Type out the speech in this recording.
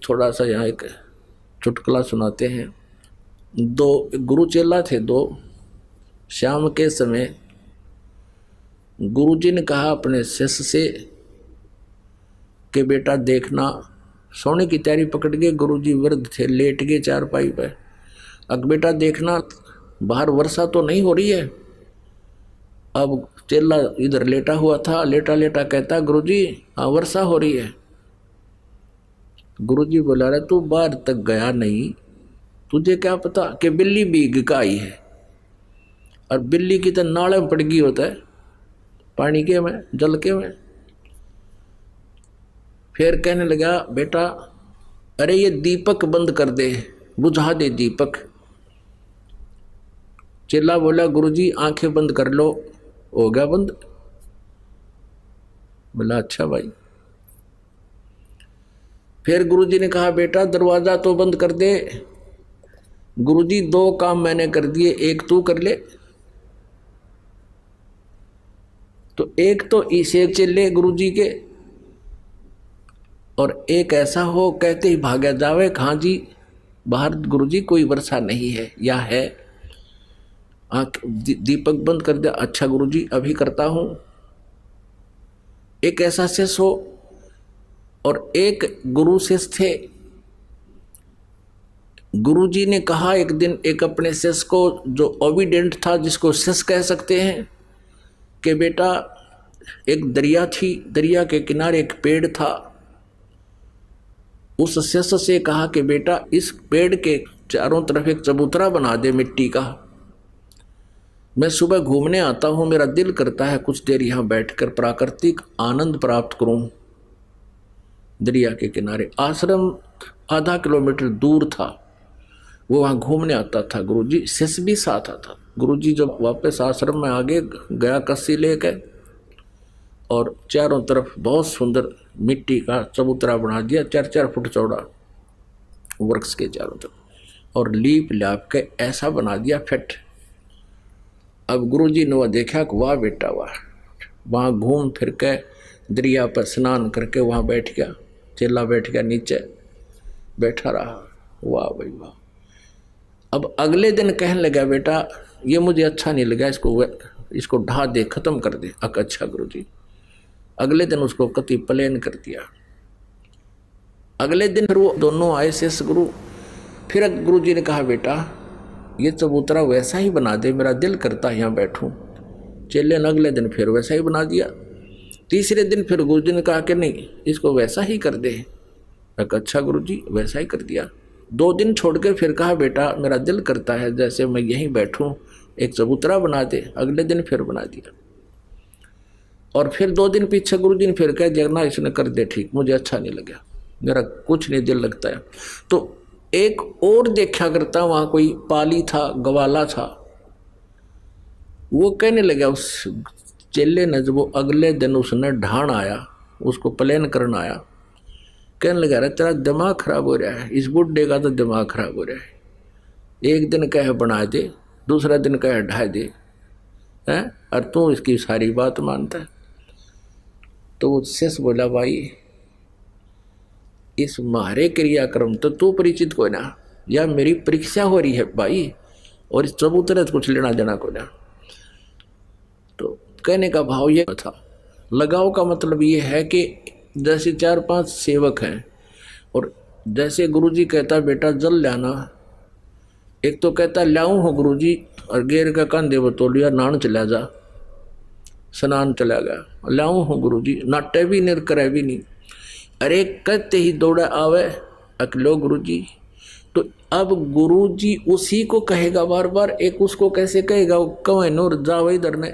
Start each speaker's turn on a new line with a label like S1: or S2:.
S1: थोड़ा सा यहाँ एक चुटकुला सुनाते हैं। दो गुरु चेला थे दो। शाम के समय गुरुजी ने कहा अपने शिष्य से कि बेटा देखना, सोने की तैयारी पकड़ के गुरुजी वृद्ध थे, लेट गए चारपाई पे। अब बेटा देखना बाहर वर्षा तो नहीं हो रही है। अब चेला इधर लेटा हुआ था, लेटा लेटा कहता गुरुजी हाँ वर्षा हो रही है। गुरुजी बोला रहा तू बाहर तक गया नहीं, तुझे क्या पता कि बिल्ली भीग का आई है। और बिल्ली की तो नाले में पड़ गई होता है, पानी के में, जल के में। फिर कहने लगा बेटा अरे ये दीपक बंद कर दे, बुझा दे दीपक। चेला बोला गुरुजी आंखें बंद कर लो, हो गया बंद। बोला अच्छा भाई। फिर गुरुजी ने कहा बेटा दरवाजा तो बंद कर दे। गुरुजी दो काम मैंने कर दिए, एक तू कर ले। तो एक तो इसे चले गुरुजी के, और एक ऐसा हो कहते ही भागा जावे हाँ जी बाहर गुरुजी कोई वर्षा नहीं है या है। आंख दीपक बंद कर दिया, अच्छा गुरुजी अभी करता हूं। एक ऐसा शिष्य हो, और एक गुरु शिष्य थे। गुरुजी ने कहा एक दिन एक अपने शिष्य को जो ओबीडेंट था, जिसको शिष्य कह सकते हैं, कि बेटा एक दरिया थी, दरिया के किनारे एक पेड़ था। उस शिष्य से कहा कि बेटा इस पेड़ के चारों तरफ एक चबूतरा बना दे मिट्टी का। मैं सुबह घूमने आता हूं, मेरा दिल करता है कुछ देर यहां बैठकर प्राकृतिक आनंद प्राप्त करूं। दरिया के किनारे आश्रम आधा किलोमीटर दूर था, वो वहां घूमने आता था। गुरुजी शिष्य भी साथ आता। गुरुजी जब वापस आश्रम में आगे गया कस्सी लेकर, और चारों तरफ बहुत सुंदर मिट्टी का चबूतरा बना दिया, 4-4 फुट चौड़ा वृक्ष के चारों तरफ, और लीप लाप के ऐसा बना दिया फिट। अब गुरुजी ने वह देखा कि वाह बेटा वाह। वहाँ घूम फिर के दरिया पर स्नान करके वहाँ बैठ गया। चेला बैठ गया नीचे, बैठा रहा। वाह भाई वाह। अब अगले दिन कहने लगा बेटा ये मुझे अच्छा नहीं लगा, इसको ढा दे, खत्म कर दे। अच्छा गुरुजी। अगले दिन उसको कति प्लेन कर दिया। अगले दिन फिर वो दोनों आए शिष्य गुरु। फिर गुरुजी ने कहा बेटा ये चबूतरा वैसा ही बना दे, मेरा दिल करता है यहाँ बैठूं। चेले ने अगले दिन फिर वैसा ही बना दिया। तीसरे दिन फिर गुरुजी ने कहा कि नहीं इसको वैसा ही कर दे। अच्छा गुरुजी वैसा ही कर दिया। 2 दिन छोड़ के फिर कहा बेटा मेरा दिल करता है जैसे मैं यहीं बैठूं, एक चबूतरा बना दे। अगले दिन फिर बना दिया। और फिर 2 दिन पीछे गुरुजी ने फिर कह दिया ना इसने कर दे ठीक, मुझे अच्छा नहीं लगा, मेरा कुछ नहीं दिल लगता है। तो एक और देखा करता वहां कोई पाली था, गवाला था। वो कहने लगा उस चेले ने, जब वो अगले दिन उसने ढाण आया, उसको प्लेन करना आया, कहने लगा रहा तेरा दिमाग खराब हो रहा है, इस बुढ़े का तो दिमाग खराब हो रहा है। एक दिन कहे बना दे, दूसरा दिन कहे ढा दे, हैं और तू इसकी सारी बात मानता है। तो वो शिष्य बोला भाई इस मारे क्रियाक्रम तो तू परिचित को ना, या मेरी परीक्षा हो रही है भाई, और इस चबूतरे कुछ लेना देना को ना। तो कहने का भाव ये था, लगाव का मतलब ये है कि जैसे 4-5 सेवक हैं, और जैसे गुरुजी कहता बेटा जल लाना, एक तो कहता लाऊं हो गुरुजी, और गेर का कंधे वो तो लिया, नान चला जा, स्नान चला गया, लाऊं हो गुरुजी, नाटे भी नहीं करे भी नहीं। अरे कहते ही दौड़ा आवे अकलो गुरुजी। तो अब गुरुजी उसी को कहेगा बार बार, एक उसको कैसे कहेगा, कवे नूर जाओ इधर ने।